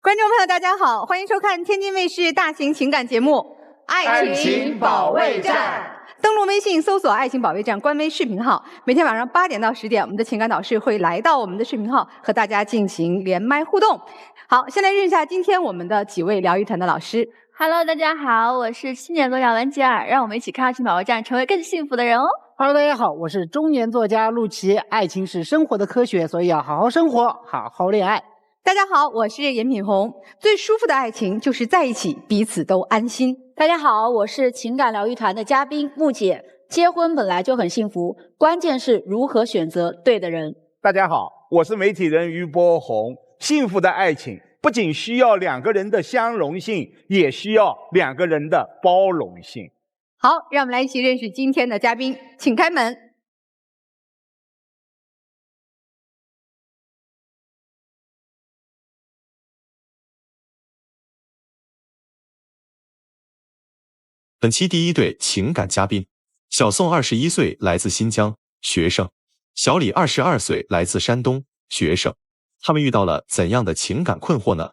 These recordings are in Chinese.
观众朋友，大家好，欢迎收看天津卫视大型情感节目《爱情保卫战》。登录微信搜索"爱情保卫战"官微视频号，每天晚上8点到10点，我们的情感导师会来到我们的视频号和大家进行连麦互动。好，先来认识一下今天我们的几位疗愈团的老师。Hello， 大家好，我是7年作家文吉尔，让我们一起看爱情保卫战，成为更幸福的人哦。Hello， 大家好，我是中年作家陆琪。爱情是生活的科学，所以要好好生活，好好恋爱。大家好，我是严品红。最舒服的爱情就是在一起，彼此都安心。大家好，我是情感疗愈团的嘉宾木姐。结婚本来就很幸福，关键是如何选择对的人。大家好，我是媒体人于波红。幸福的爱情不仅需要两个人的相容性，也需要两个人的包容性。好，让我们来一起认识今天的嘉宾，请开门。本期第一对情感嘉宾，小宋21岁，来自新疆，学生；小李22岁，来自山东，学生。他们遇到了怎样的情感困惑呢？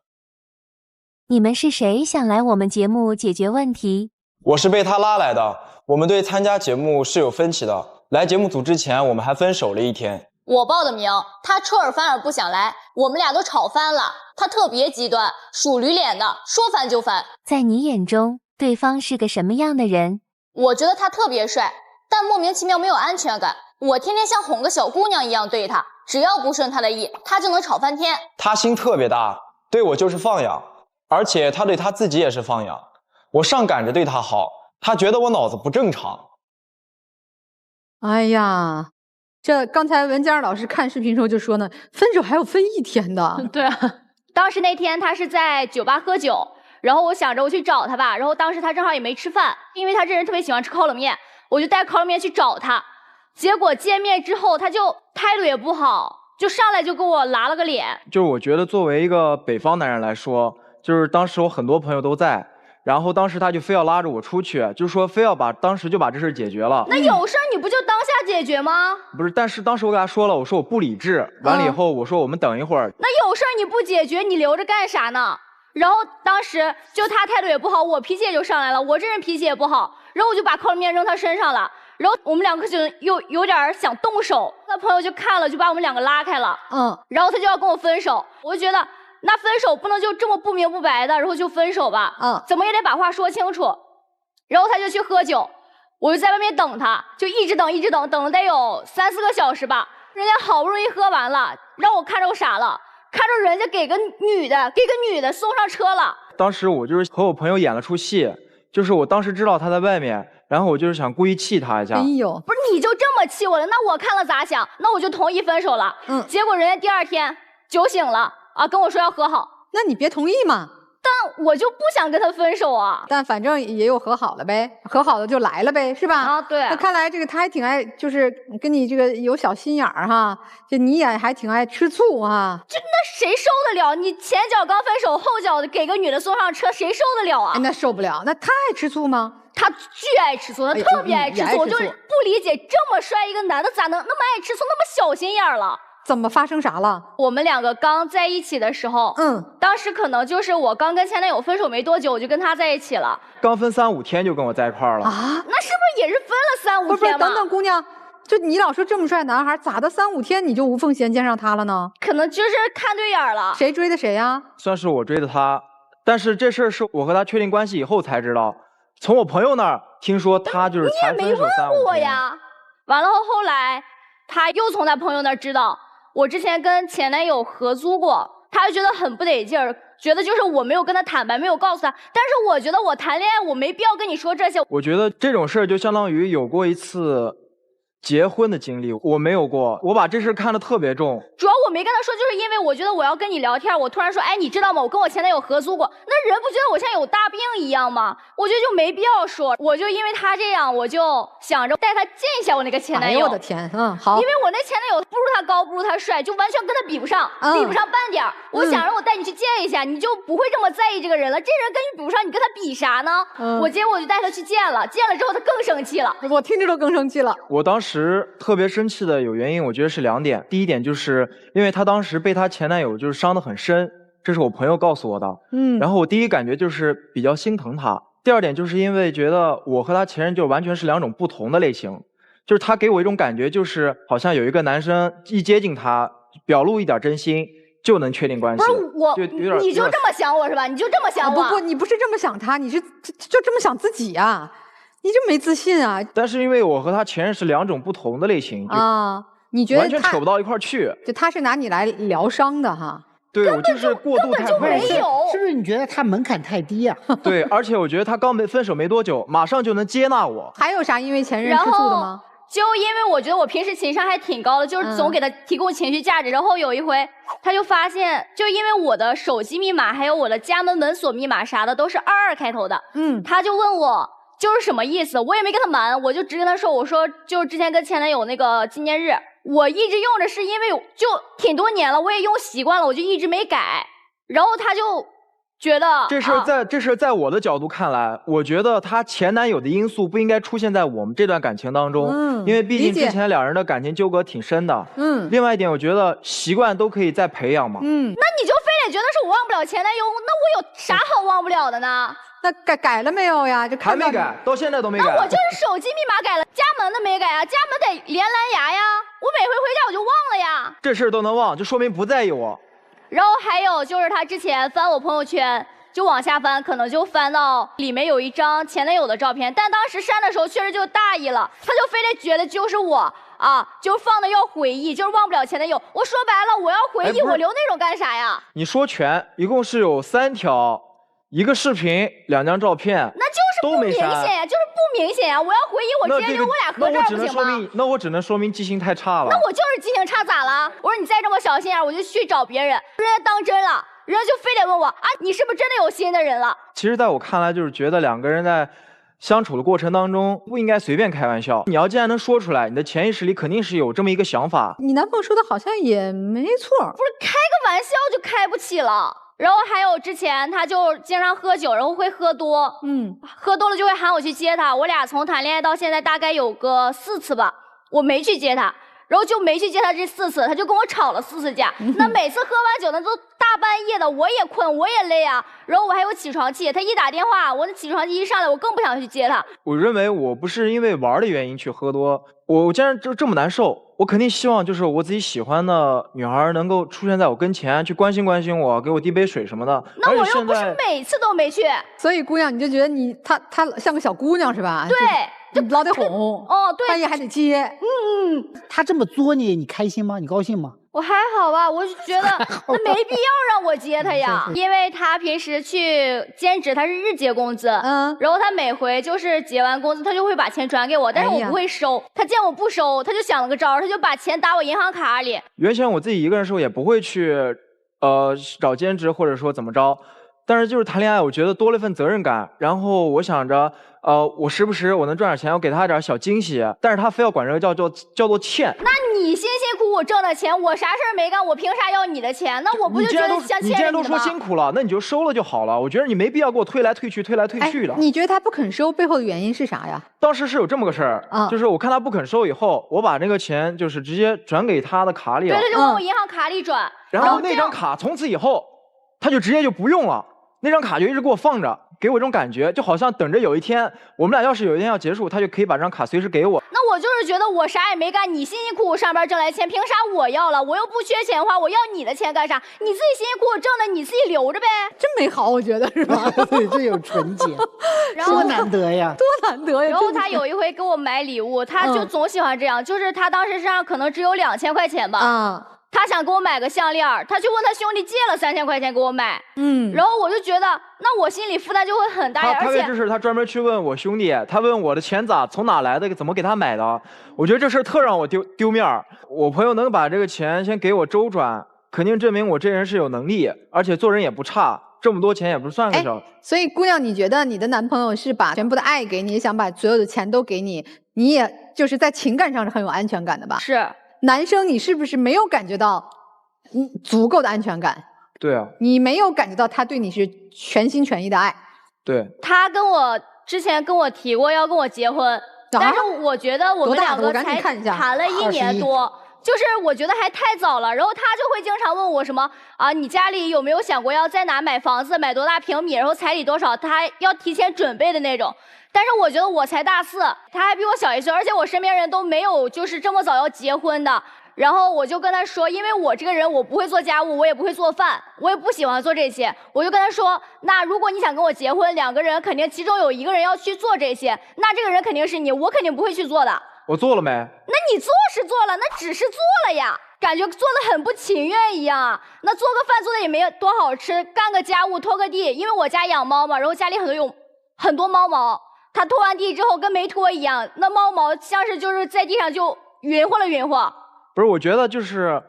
你们是谁想来我们节目解决问题？我是被他拉来的，我们对参加节目是有分歧的。来节目组之前，我们还分手了1天。我报的名，他出尔反尔不想来，我们俩都吵翻了。他特别极端，属驴脸的，说翻就翻。在你眼中，对方是个什么样的人？我觉得他特别帅，但莫名其妙没有安全感。我天天像哄个小姑娘一样对他，只要不顺他的意，他就能吵翻天。他心特别大，对我就是放养，而且他对他自己也是放养。我上赶着对他好，他觉得我脑子不正常。哎呀，这刚才文佳老师看视频的时候就说呢，分手还要分1天的。对啊，当时那天他是在酒吧喝酒，然后我想着我去找他吧，然后当时他正好也没吃饭，因为他这人特别喜欢吃烤冷面，我就带烤冷面去找他。结果见面之后，他就态度也不好，就上来就给我拉了个脸。就是我觉得作为一个北方男人来说，就是当时我很多朋友都在，然后当时他就非要拉着我出去，就说非要当时就把这事解决了。那有事你不就当下解决吗？不是，但是当时我给他说了，我说我不理智，完了以后我说我们等一会儿。那有事你不解决，你留着干啥呢？然后当时就他态度也不好，我脾气也就上来了，我这人脾气也不好，然后我就把烤冷面扔他身上了。然后我们两个就有点想动手，他朋友就看了，就把我们两个拉开了。然后他就要跟我分手，我就觉得那分手不能就这么不明不白的，然后就分手吧。怎么也得把话说清楚。然后他就去喝酒，我就在外面等他，就一直等，等了得有3、4个小时吧。人家好不容易喝完了，让我看着我傻了，看着人家给个女的送上车了。当时我就是和我朋友演了出戏，就是我当时知道他在外面，然后我就是想故意气他一下。哎呦，不是你就这么气我了？那我看了咋想？那我就同意分手了。结果人家第2天酒醒了啊，跟我说要和好。那你别同意嘛。但我就不想跟他分手啊。但反正也有和好了呗，和好了就来了呗，是吧？啊，对。那看来这个他还挺爱，就是跟你这个有小心眼儿哈，就你也还挺爱吃醋啊。那谁受得了？你前脚刚分手，后脚给个女的送上车，谁受得了啊？那受不了。那他爱吃醋吗？他巨爱吃醋，他特别爱吃醋。我就不理解，这么帅一个男的咋能那么爱吃醋，那么小心眼儿了？怎么发生啥了？我们两个刚在一起的时候，当时可能就是我刚跟前男友分手没多久，我就跟他在一起了。刚分3、5天就跟我在一块儿了啊？那是不是也是分了3、5天吗？不是，等等，姑娘，就你老说这么帅男孩，咋的3、5天你就无缝衔接上他了呢？可能就是看对眼了。谁追的谁呀？算是我追的他，但是这事儿是我和他确定关系以后才知道，从我朋友那儿听说他就是才分手3、5天。你也没问我呀。完了后来他又从他朋友那儿知道我之前跟前男友合租过，他就觉得很不得劲儿，觉得就是我没有跟他坦白，没有告诉他。但是我觉得我谈恋爱，我没必要跟你说这些。我觉得这种事儿就相当于有过一次结婚的经历，我没有过，我把这事看得特别重。主要我没跟他说，就是因为我觉得我要跟你聊天，我突然说，哎，你知道吗？我跟我前男友合租过，那人不觉得我现在有大病一样吗？我觉得就没必要说。我就因为他这样，我就想着带他见一下我那个前男友。哎呦我的天，好。因为我那前男友不如他高，不如他帅，就完全跟他比不上，比不上半点儿。我想让我带你去见一下，你就不会这么在意这个人了。这人跟你比不上，你跟他比啥呢？结果我就带他去见了，见了之后他更生气了。我听着都更生气了。我当时特别生气的有原因，我觉得是2点。第一点就是因为他当时被他前男友就是伤得很深，这是我朋友告诉我的。然后我第一感觉就是比较心疼他。第二点就是因为觉得我和他前任就完全是2种不同的类型，就是他给我一种感觉，就是好像有一个男生一接近他，表露一点真心就能确定关系。不是我，你就这么想我是吧？你就这么想我？不，你不是这么想他，你是就这么想自己啊？你这没自信啊！但是因为我和他前任是2种不同的类型啊，你觉得完全扯不到一块儿去？就他是拿你来疗伤的哈？对，我就是过度太没有，是不是？你觉得他门槛太低呀？对，而且我觉得他刚分手没多久，马上就能接纳我。还有啥因为前任吃醋的吗？就因为我觉得我平时情商还挺高的，就是总给他提供情绪价值。然后有一回，他就发现，就因为我的手机密码还有我的家门门锁密码啥的都是22开头的，他就问我就是什么意思，我也没跟他瞒，我就直跟他说，我说就是之前跟前男友那个纪念日，我一直用着是因为就挺多年了，我也用习惯了，我就一直没改。然后他就觉得这事在我的角度看来，我觉得他前男友的因素不应该出现在我们这段感情当中，因为毕竟之前2人的感情纠葛挺深的。另外一点，我觉得习惯都可以再培养嘛。那你就非得觉得是我忘不了前男友，那我有啥好忘不了的呢？那改了没有呀？就还没改，到现在都没改。那我就是手机密码改了，家门的没改啊，家门得连蓝牙呀，我每回回家我就忘了呀。这事都能忘，就说明不在意我。然后还有就是他之前翻我朋友圈，就往下翻，可能就翻到里面有一张前男友的照片，但当时删的时候确实就大意了，他就非得觉得就是我啊，就放的要回忆，就是忘不了前男友。我说白了，我要回忆，我留那种干啥呀？你说全，一共是有3条，1个视频，2张照片，那就是不明显呀，就是不明显呀。我要回忆，我直接留我俩合照不行吗？那我只能说明记性太差了。那我就是记性差咋了？我说你再这么小心眼，我就去找别人，人家当真了。人家就非得问我啊，你是不是真的有新的人了？其实在我看来，就是觉得2个人在相处的过程当中，不应该随便开玩笑。你要既然能说出来，你的潜意识里肯定是有这么一个想法。你男朋友说的好像也没错，不是开个玩笑就开不起了。然后还有之前他就经常喝酒，然后会喝多，喝多了就会喊我去接他。我俩从谈恋爱到现在大概有个4次吧，我没去接他。然后就没去接他这4次，他就跟我吵了4次架。那每次喝完酒，那都大半夜的，我也困，我也累啊。然后我还有起床气，他一打电话，我那起床气一上来，我更不想去接他。我认为我不是因为玩的原因去喝多，我既然就这么难受，我肯定希望就是我自己喜欢的女孩能够出现在我跟前，去关心关心我，给我递杯水什么的。那我又不是每次都没去，所以姑娘你就觉得她像个小姑娘是吧？对。就老得哄哦，对，半夜还得接，他这么作你开心吗？你高兴吗？我还好吧，我就觉得那没必要让我接他呀，因为他平时去兼职，他是日结工资，然后他每回就是结完工资，他就会把钱转给我，但是我不会收，他见我不收，他就想了个招，他就把钱打我银行卡里。原先我自己一个人的时候也不会去，找兼职或者说怎么着。但是就是谈恋爱，我觉得多了一份责任感，然后我想着，我时不时我能赚点钱，我给他点小惊喜，但是他非要管这个叫做欠。那你辛辛苦苦挣的钱，我啥事儿没干，我凭啥要你的钱？那我不就觉得像欠你既然都说辛苦了，那你就收了就好了。我觉得你没必要给我推来推去的。你觉得他不肯收背后的原因是啥呀？当时是有这么个事儿，就是我看他不肯收以后，我把那个钱就是直接转给他的卡里了。对，他就往我银行卡里转，然后那张卡从此以后，他就直接就不用了。那张卡就一直给我放着，给我这种感觉，就好像等着有一天我们俩要是有一天要结束，他就可以把这张卡随时给我。那我就是觉得我啥也没干，你辛辛苦苦上班挣来钱，凭啥我要了？我又不缺钱花，我要你的钱干啥？你自己辛辛苦苦挣的，你自己留着呗。真美好，我觉得是吧？对，这有纯洁，多难得呀，多难得呀！然后他有一回给我买礼物，他就总喜欢这样，就是他当时身上可能只有2000块钱吧。他想给我买个项链，他去问他兄弟借了3000块钱给我买，然后我就觉得，那我心里负担就会很大呀。他为这事他专门去问我兄弟，他问我的钱从哪来的，怎么给他买的。我觉得这事特让我丢面儿。我朋友能把这个钱先给我周转，肯定证明我这人是有能力，而且做人也不差，这么多钱也不算个什。所以姑娘，你觉得你的男朋友是把全部的爱给你，也想把所有的钱都给你，你也就是在情感上是很有安全感的吧？是。男生，你是不是没有感觉到足够的安全感？对啊，你没有感觉到他对你是全心全意的爱。对，他之前跟我提过要跟我结婚，但是我觉得我们2个才谈了1年多，就是我觉得还太早了。然后他就会经常问我什么啊，你家里有没有想过要在哪买房子，买多大平米，然后彩礼多少，他还要提前准备的那种。但是我觉得我才大4，他还比我小1岁，而且我身边人都没有就是这么早要结婚的。然后我就跟他说，因为我这个人我不会做家务，我也不会做饭，我也不喜欢做这些。我就跟他说，那如果你想跟我结婚，2个人肯定其中有1个人要去做这些，那这个人肯定是你，我肯定不会去做的。我做了没？那你做是做了，那只是做了呀，感觉做得很不情愿一样啊。那做个饭做的也没多好吃，干个家务拖个地，因为我家养猫嘛，然后家里有很多猫毛，它拖完地之后跟没拖一样，那猫毛像是就是在地上就匀乎了匀乎。不是，我觉得就是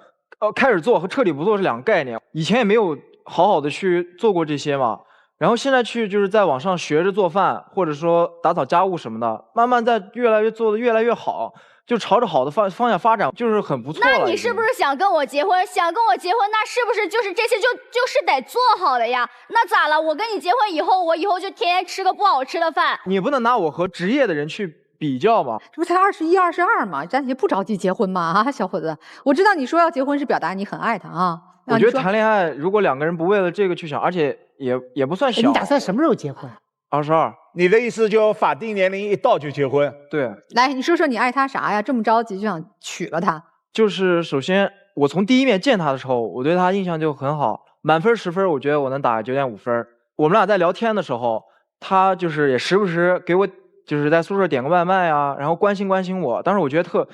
开始做和彻底不做是2个概念。以前也没有好好的去做过这些嘛，然后现在去就是在网上学着做饭，或者说打扫家务什么的，慢慢在越来越做的越来越好，就朝着好的方向发展，就是很不错了。那你是不是想跟我结婚？想跟我结婚，那是不是就是这些就是得做好的呀？那咋了？我跟你结婚以后，我以后就天天吃个不好吃的饭。你不能拿我和职业的人去比较嘛？这不才21、22嘛，咱也不着急结婚嘛啊，小伙子。我知道你说要结婚是表达你很爱他啊。我觉得谈恋爱如果2个人不为了这个去想，而且也不算小。你打算什么时候结婚？22。你的意思就法定年龄一到就结婚？对。来，你说说你爱他啥呀？这么着急就想娶了他？就是首先，我从第一面见他的时候，我对他印象就很好，满分10分，我觉得我能打9.5分。我们俩在聊天的时候，他就是也时不时给我就是在宿舍点个外卖啊，然后关心我。当时我觉得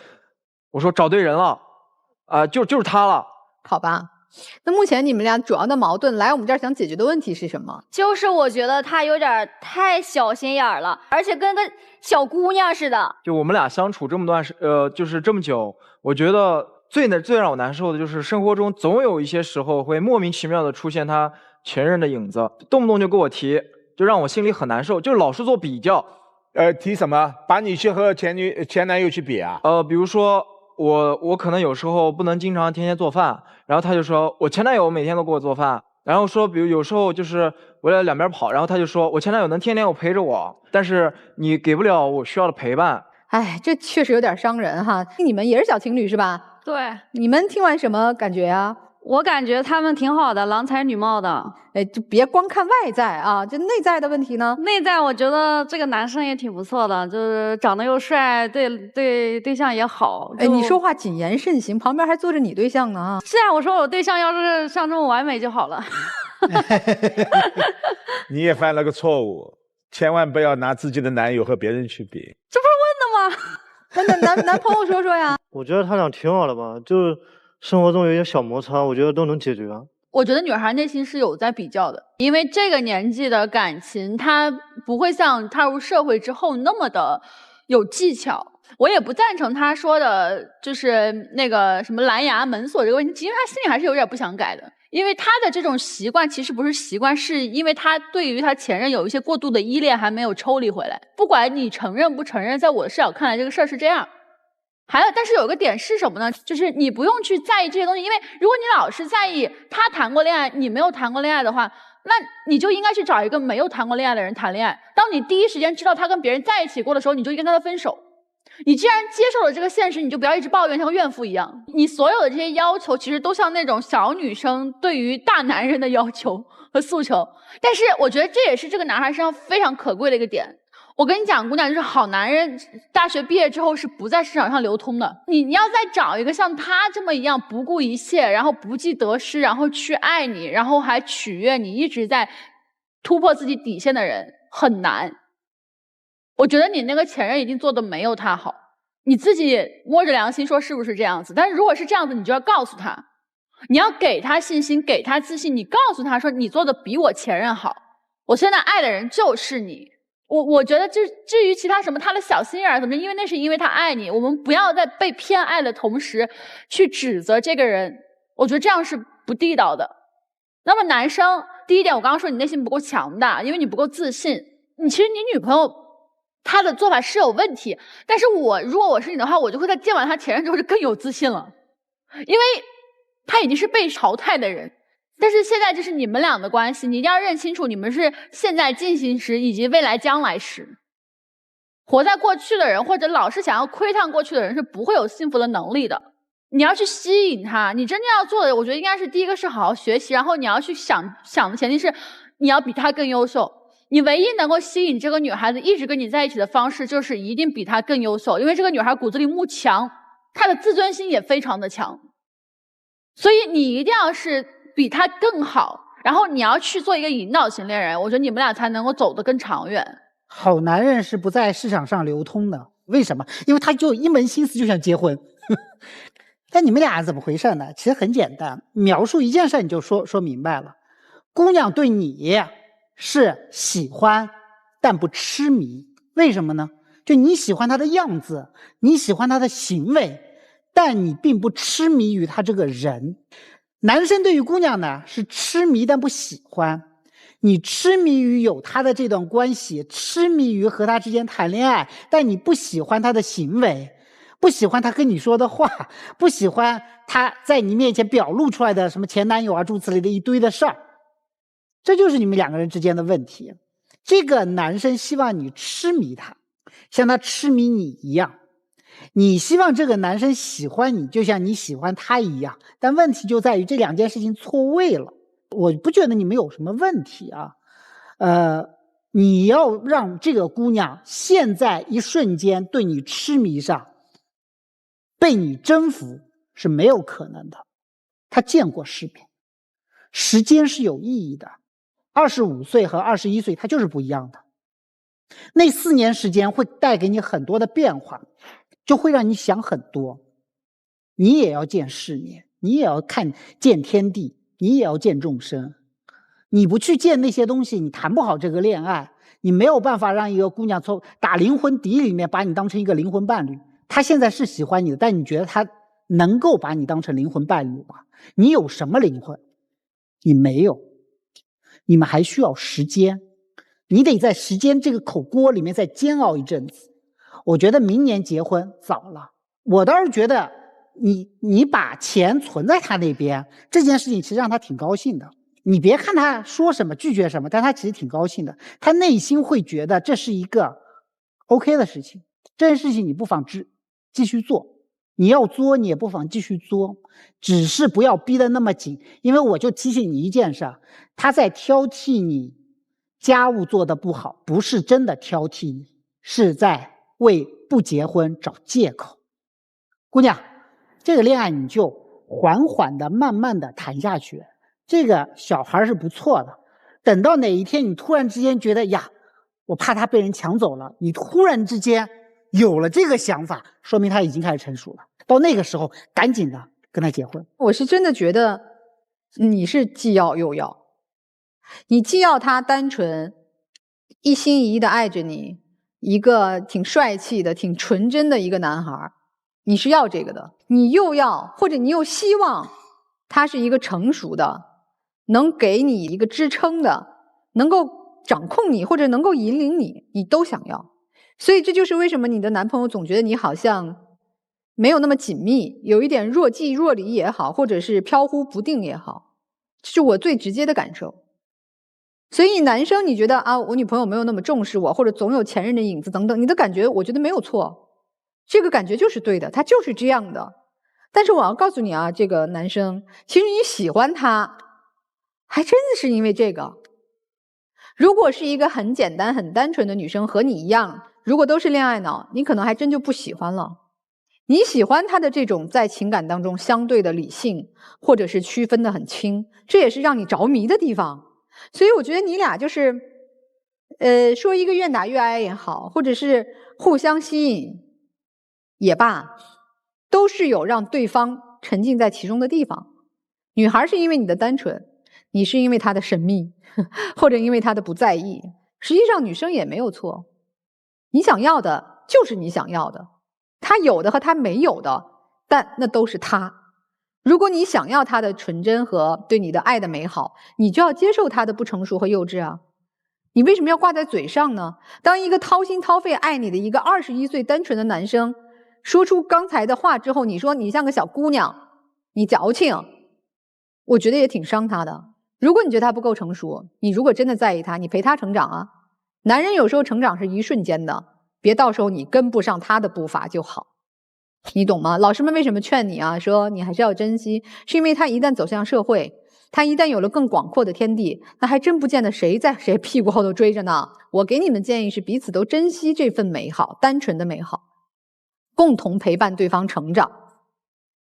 我说找对人了，就是他了。好吧。那目前你们俩主要的矛盾，来我们这儿想解决的问题是什么？就是我觉得他有点太小心眼儿了，而且跟个小姑娘似的。就我们俩相处这么就是这么久，我觉得最让我难受的就是生活中总有一些时候会莫名其妙的出现他前任的影子，动不动就给我提，就让我心里很难受，就老是做比较。提什么？把你去和前男友去比啊？比如说我可能有时候不能经常天天做饭，然后他就说我前男友每天都给我做饭，然后说比如有时候就是我要两边跑，然后他就说我前男友能天天陪着我，但是你给不了我需要的陪伴。哎，这确实有点伤人哈。你们也是小情侣是吧？对。你们听完什么感觉啊？我感觉他们挺好的，郎才女貌的。哎，就别光看外在啊，这内在的问题呢？内在我觉得这个男生也挺不错的，就是长得又帅，对象也好。哎，你说话谨言慎行，旁边还坐着你对象呢啊！是啊，我说我对象要是像这么完美就好了。你也犯了个错误，千万不要拿自己的男友和别人去比。这不是问的吗？那男朋友说说呀。我觉得他俩挺好的吧，就是生活中有些小摩擦，我觉得都能解决。我觉得女孩内心是有在比较的，因为这个年纪的感情，她不会像踏入社会之后那么的有技巧。我也不赞成他说的，就是那个什么蓝牙门锁这个问题，其实他心里还是有点不想改的。因为他的这种习惯其实不是习惯，是因为他对于他前任有一些过度的依恋，还没有抽离回来。不管你承认不承认，在我的视角看来，这个事儿是这样。但是有个点是什么呢？就是你不用去在意这些东西，因为如果你老是在意他谈过恋爱，你没有谈过恋爱的话，那你就应该去找一个没有谈过恋爱的人谈恋爱。当你第一时间知道他跟别人在一起过的时候，你就跟他分手。你既然接受了这个现实，你就不要一直抱怨，像个怨妇一样。你所有的这些要求，其实都像那种小女生对于大男人的要求和诉求。但是我觉得这也是这个男孩身上非常可贵的一个点。我跟你讲，姑娘，就是好男人，大学毕业之后是不在市场上流通的。你要再找一个像他这么一样不顾一切，然后不计得失，然后去爱你，然后还取悦你，一直在突破自己底线的人，很难。我觉得你那个前任已经做的没有他好，你自己摸着良心说是不是这样子？但是如果是这样子，你就要告诉他，你要给他信心，给他自信，你告诉他说你做的比我前任好，我现在爱的人就是你。我觉得至于其他什么他的小心眼儿怎么，因为那是因为他爱你，我们不要在被偏爱的同时去指责这个人，我觉得这样是不地道的。那么男生，第一点我刚刚说你内心不够强大，因为你不够自信，其实你女朋友她的做法是有问题，但是如果我是你的话，我就会在见完他前任之后就更有自信了，因为他已经是被淘汰的人。但是现在这是你们俩的关系，你一定要认清楚，你们是现在进行时以及未来将来时。活在过去的人，或者老是想要窥探过去的人，是不会有幸福的能力的。你要去吸引她，你真正要做的，我觉得应该是第一个是好好学习，然后你要去想的前提是你要比她更优秀。你唯一能够吸引这个女孩子一直跟你在一起的方式，就是一定比她更优秀，因为这个女孩骨子里慕强，她的自尊心也非常的强，所以你一定要是比她更好，然后你要去做一个引导型恋人，我觉得你们俩才能够走得更长远。好男人是不在市场上流通的，为什么？因为他就一门心思就想结婚。但你们俩怎么回事呢？其实很简单，描述一件事你就说明白了。姑娘对你是喜欢，但不痴迷。为什么呢？就你喜欢她的样子，你喜欢她的行为，但你并不痴迷于她这个人。男生对于姑娘呢是痴迷但不喜欢，你痴迷于有她的这段关系，痴迷于和她之间谈恋爱，但你不喜欢她的行为，不喜欢她跟你说的话，不喜欢她在你面前表露出来的什么前男友啊诸如此类的一堆的事儿。这就是你们两个人之间的问题。这个男生希望你痴迷他，像他痴迷你一样，你希望这个男生喜欢你，就像你喜欢他一样。但问题就在于这两件事情错位了。我不觉得你们有什么问题啊，你要让这个姑娘现在一瞬间对你痴迷上，被你征服是没有可能的。她见过世面，时间是有意义的。25岁和21岁它就是不一样的。那4年时间会带给你很多的变化，就会让你想很多。你也要见世面，你也要见天地，你也要见众生。你不去见那些东西，你谈不好这个恋爱，你没有办法让一个姑娘从打灵魂底里面把你当成一个灵魂伴侣。她现在是喜欢你的，但你觉得她能够把你当成灵魂伴侣吗？你有什么灵魂？你没有。你们还需要时间，你得在时间这个口锅里面再煎熬一阵子。我觉得明年结婚早了。我倒是觉得你把钱存在他那边，这件事情其实让他挺高兴的。你别看他说什么拒绝什么，但他其实挺高兴的。他内心会觉得这是一个 OK 的事情，这件事情你不妨继续做。你要作你也不妨继续作，只是不要逼得那么紧。因为我就提醒你一件事，他在挑剔你家务做得不好，不是真的挑剔你，是在为不结婚找借口。姑娘，这个恋爱你就缓缓的慢慢的谈下去。这个小孩是不错的，等到哪一天你突然之间觉得呀，我怕他被人抢走了，你突然之间有了这个想法，说明他已经开始成熟了。到那个时候赶紧的跟他结婚。我是真的觉得你是既要又要，你既要他单纯一心一意的爱着你，一个挺帅气的挺纯真的一个男孩，你是要这个的。你又要或者你又希望他是一个成熟的，能给你一个支撑的，能够掌控你或者能够引领你，你都想要。所以这就是为什么你的男朋友总觉得你好像没有那么紧密，有一点若即若离也好，或者是飘忽不定也好，这是我最直接的感受。所以男生你觉得啊，我女朋友没有那么重视我，或者总有前任的影子等等，你的感觉我觉得没有错，这个感觉就是对的，他就是这样的。但是我要告诉你啊，这个男生其实你喜欢他还真的是因为这个。如果是一个很简单很单纯的女生和你一样，如果都是恋爱脑，你可能还真就不喜欢了。你喜欢他的这种在情感当中相对的理性，或者是区分的很清，这也是让你着迷的地方。所以我觉得你俩就是说一个愿打愿挨也好，或者是互相吸引也罢，都是有让对方沉浸在其中的地方。女孩是因为你的单纯，你是因为她的神秘，或者因为她的不在意。实际上女生也没有错，你想要的就是你想要的，她有的和她没有的，但那都是她。如果你想要她的纯真和对你的爱的美好，你就要接受她的不成熟和幼稚啊。你为什么要挂在嘴上呢？当一个掏心掏肺爱你的一个21岁单纯的男生说出刚才的话之后，你说你像个小姑娘，你矫情，我觉得也挺伤他的。如果你觉得他不够成熟，你如果真的在意他，你陪他成长啊。男人有时候成长是一瞬间的，别到时候你跟不上他的步伐就好。你懂吗？老师们为什么劝你啊？说你还是要珍惜，是因为他一旦走向社会，他一旦有了更广阔的天地，那还真不见得谁在谁屁股后头追着呢。我给你们建议是彼此都珍惜这份美好，单纯的美好，共同陪伴对方成长。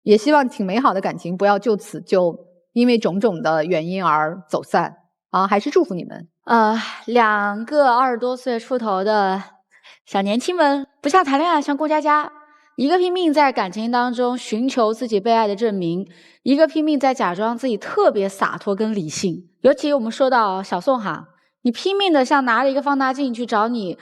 也希望挺美好的感情不要就此就因为种种的原因而走散啊！还是祝福你们。2个20多岁出头的小年轻们，不像谈恋爱，像过家家。一个拼命在感情当中寻求自己被爱的证明，一个拼命在假装自己特别洒脱跟理性。尤其我们说到小宋哈，你拼命的像拿着一个放大镜去找你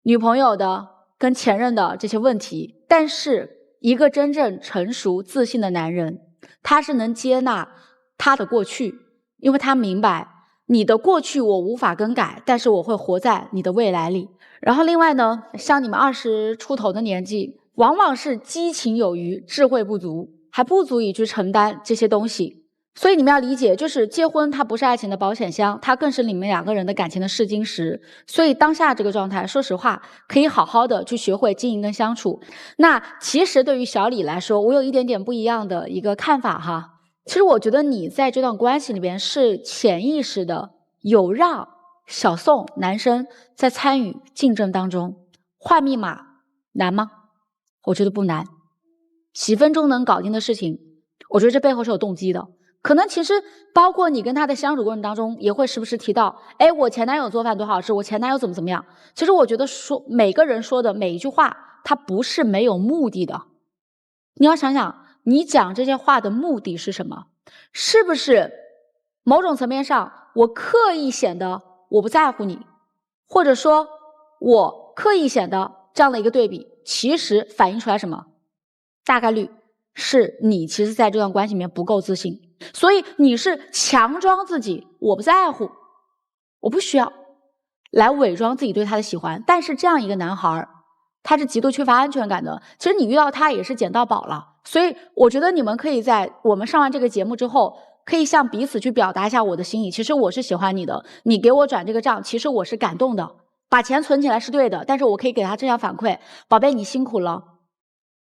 女朋友的跟前任的这些问题，但是一个真正成熟自信的男人，他是能接纳他的过去，因为他明白你的过去我无法更改，但是我会活在你的未来里。然后另外呢，像你们20出头的年纪，往往是激情有余，智慧不足，还不足以去承担这些东西。所以你们要理解，就是结婚它不是爱情的保险箱，它更是你们2个人的感情的试金石。所以当下这个状态，说实话可以好好的去学会经营跟相处。那其实对于小李来说，我有一点点不一样的一个看法哈。其实我觉得你在这段关系里边是潜意识的有让小宋男生在参与竞争当中换密码难吗？我觉得不难，几分钟能搞定的事情，我觉得这背后是有动机的。可能其实包括你跟他的相处过程当中，也会时不时提到，哎，我前男友做饭多好吃，我前男友怎么样。其实我觉得说每个人说的每一句话，他不是没有目的的。你要想想，你讲这些话的目的是什么？是不是某种层面上，我刻意显得我不在乎你，或者说我刻意显得这样的一个对比，其实反映出来什么？大概率是你其实在这段关系里面不够自信，所以你是强装自己我不在乎，我不需要，来伪装自己对他的喜欢。但是这样一个男孩，他是极度缺乏安全感的，其实你遇到他也是捡到宝了。所以我觉得你们可以在我们上完这个节目之后，可以向彼此去表达一下我的心意，其实我是喜欢你的，你给我转这个账，其实我是感动的，把钱存起来是对的，但是我可以给他正向反馈，宝贝你辛苦了，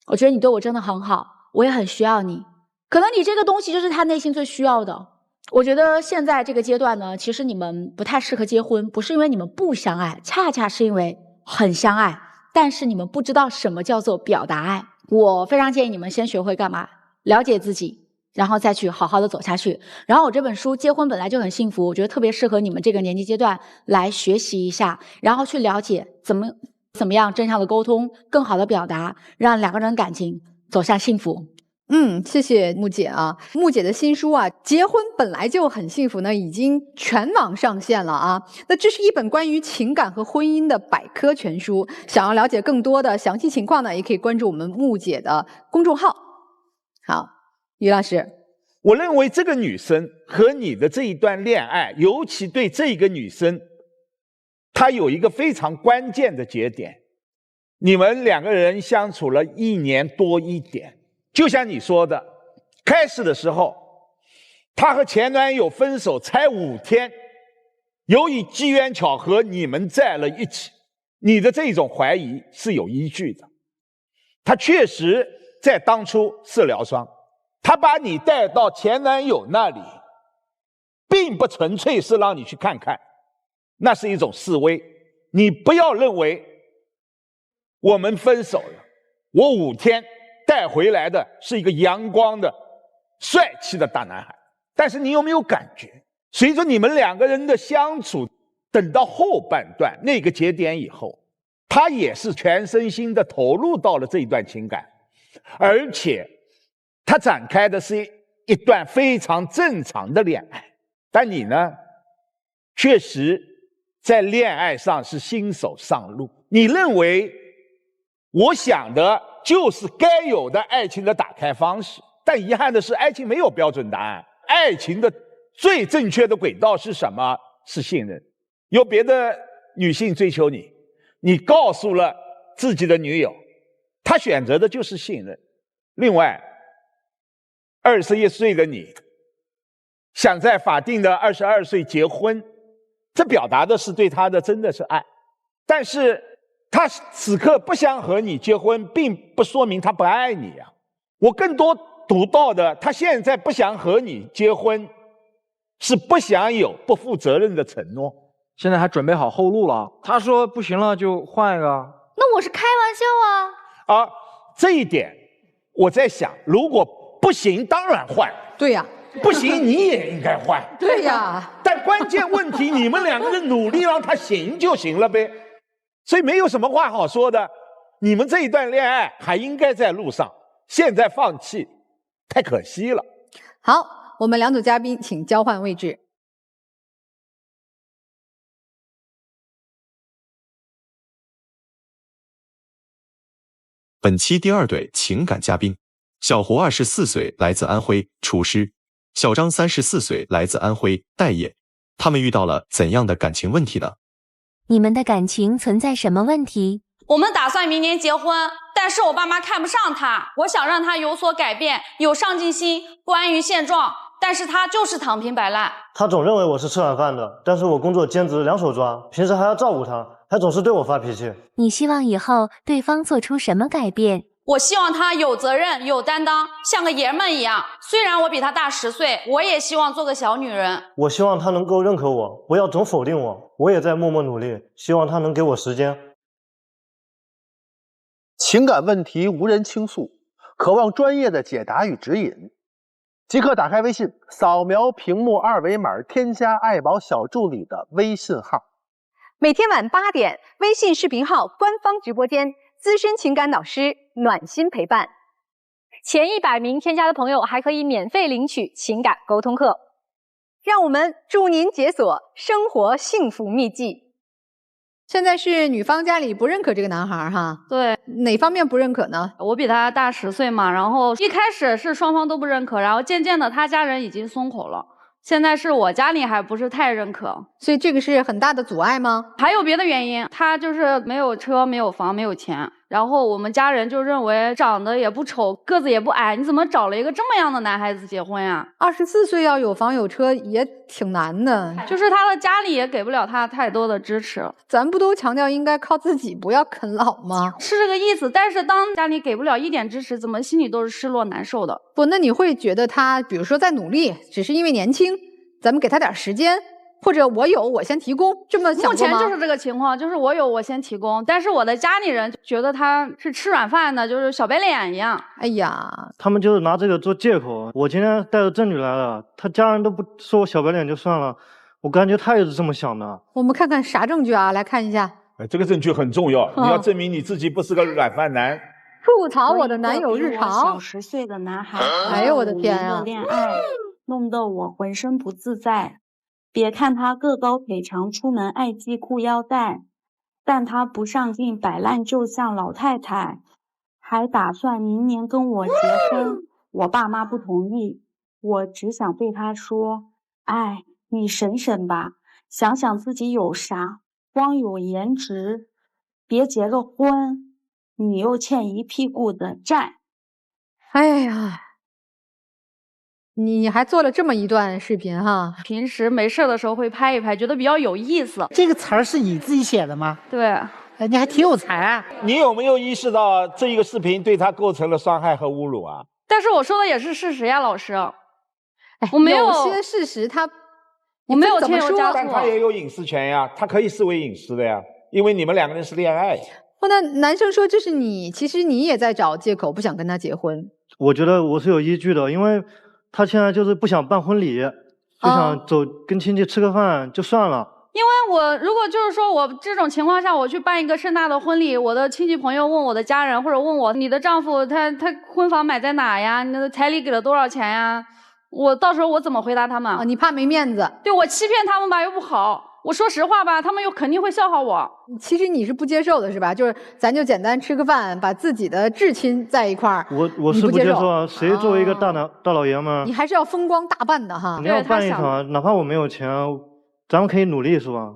我觉得你对我真的很好，我也很需要你。可能你这个东西就是他内心最需要的。我觉得现在这个阶段呢，其实你们不太适合结婚，不是因为你们不相爱，恰恰是因为很相爱，但是你们不知道什么叫做表达爱。我非常建议你们先学会干嘛？了解自己，然后再去好好的走下去。然后我这本书《结婚本来就很幸福》，我觉得特别适合你们这个年纪阶段来学习一下，然后去了解怎么样正向的沟通，更好的表达，让2个人感情走向幸福。谢谢木姐啊。木姐的新书啊，结婚本来就很幸福呢，已经全网上线了啊。那这是一本关于情感和婚姻的百科全书，想要了解更多的详细情况呢，也可以关注我们木姐的公众号。好，于老师，我认为这个女生和你的这一段恋爱，尤其对这个女生，她有一个非常关键的节点。你们2个人相处了1年多一点，就像你说的，开始的时候，她和前男友分手才5天，由于机缘巧合，你们在了一起，你的这种怀疑是有依据的。她确实在当初是疗伤，她把你带到前男友那里，并不纯粹是让你去看看，那是一种示威。你不要认为我们分手了，我5天带回来的是一个阳光的帅气的大男孩。但是你有没有感觉，随着你们2个人的相处，等到后半段那个节点以后，他也是全身心的投入到了这一段情感，而且他展开的是一段非常正常的恋爱。但你呢，确实在恋爱上是新手上路，你认为我想的就是该有的爱情的打开方式，但遗憾的是，爱情没有标准答案。爱情的最正确的轨道是什么？是信任。有别的女性追求你，你告诉了自己的女友，她选择的就是信任。另外，21岁的你想在法定的22岁结婚，这表达的是对她的真的是爱，但是他此刻不想和你结婚，并不说明他不爱你啊。我更多读到的，他现在不想和你结婚，是不想有不负责任的承诺。现在还准备好后路了。他说不行了就换一个。那我是开玩笑啊。啊，这一点我在想，如果不行，当然换。对呀。不行，你也应该换。对呀。但关键问题，你们两个人努力让他行就行了呗。所以没有什么话好说的。你们这一段恋爱还应该在路上，现在放弃，太可惜了。好，我们两组嘉宾请交换位置。本期第2对情感嘉宾，小胡24岁，来自安徽，厨师；小张34岁，来自安徽，待业。他们遇到了怎样的感情问题呢？你们的感情存在什么问题？我们打算明年结婚，但是我爸妈看不上他，我想让他有所改变，有上进心，不安于现状，但是他就是躺平摆烂。他总认为我是吃软饭的，但是我工作兼职2手抓，平时还要照顾他，还总是对我发脾气。你希望以后对方做出什么改变？我希望他有责任、有担当，像个爷们一样。虽然我比他大10岁，我也希望做个小女人。我希望他能够认可我，不要总否定我。我也在默默努力，希望他能给我时间。情感问题无人倾诉，渴望专业的解答与指引，即刻打开微信，扫描屏幕2维码，添加爱宝小助理的微信号。每天晚8点，微信视频号官方直播间，资深情感导师暖心陪伴。前100名添加的朋友还可以免费领取情感沟通课。让我们助您解锁生活幸福秘籍。现在是女方家里不认可这个男孩哈？对，哪方面不认可呢？我比他大10岁嘛，然后一开始是双方都不认可，然后渐渐的他家人已经松口了，现在是我家里还不是太认可，所以这个是很大的阻碍吗？还有别的原因，他就是没有车、没有房、没有钱，然后我们家人就认为长得也不丑，个子也不矮，你怎么找了一个这么样的男孩子结婚呀？24岁要有房有车也挺难的，就是他的家里也给不了他太多的支持。咱不都强调应该靠自己，不要啃老吗？是这个意思，但是当家里给不了一点支持，怎么心里都是失落难受的。不，那你会觉得他比如说在努力，只是因为年轻，咱们给他点时间。或者我有，我先提供，这么想过吗？目前就是这个情况，就是我有，我先提供，但是我的家里人觉得他是吃软饭的，就是小白脸一样。哎呀，他们就是拿这个做借口。我今天带着证据来了，他家人都不说我小白脸就算了，我感觉他也是这么想的。我们看看啥证据啊？来看一下。这个证据很重要，你要证明你自己不是个软饭男。吐槽我的男友日常。小10岁的男孩，哎呦我的天啊！恋爱弄得我浑身不自在。别看他个高腿长，出门爱系裤腰带，但他不上进摆烂，就像老太太，还打算明年跟我结婚。我爸妈不同意，我只想对他说：哎，你省省吧，想想自己有啥，光有颜值，别结个婚，你又欠一屁股的债。哎呀。你还做了这么一段视频哈？平时没事的时候会拍一拍，觉得比较有意思。这个词儿是你自己写的吗？对，哎，你还挺有才啊！你有没有意识到这一个视频对他构成了伤害和侮辱啊？但是我说的也是事实呀，老师。哎，我没有些事实我没有添油加醋，但他也有隐私权呀，他可以视为隐私的呀，因为你们两个人是恋爱。那男生说这是你，其实你也在找借口，不想跟他结婚。我觉得我是有依据的，因为他现在就是不想办婚礼，就想走跟亲戚吃个饭就算了。因为我如果就是说我这种情况下我去办一个盛大的婚礼，我的亲戚朋友问我的家人或者问我你的丈夫他婚房买在哪呀？你的彩礼给了多少钱呀？我到时候我怎么回答他们？你怕没面子？对，我欺骗他们吧又不好。我说实话吧，他们又肯定会笑话我。其实你是不接受的是吧？就是咱就简单吃个饭，把自己的至亲在一块儿。我是不接受啊！谁作为一个大老爷们，你还是要风光大办的哈。你要办一场，哪怕我没有钱，咱们可以努力是吧？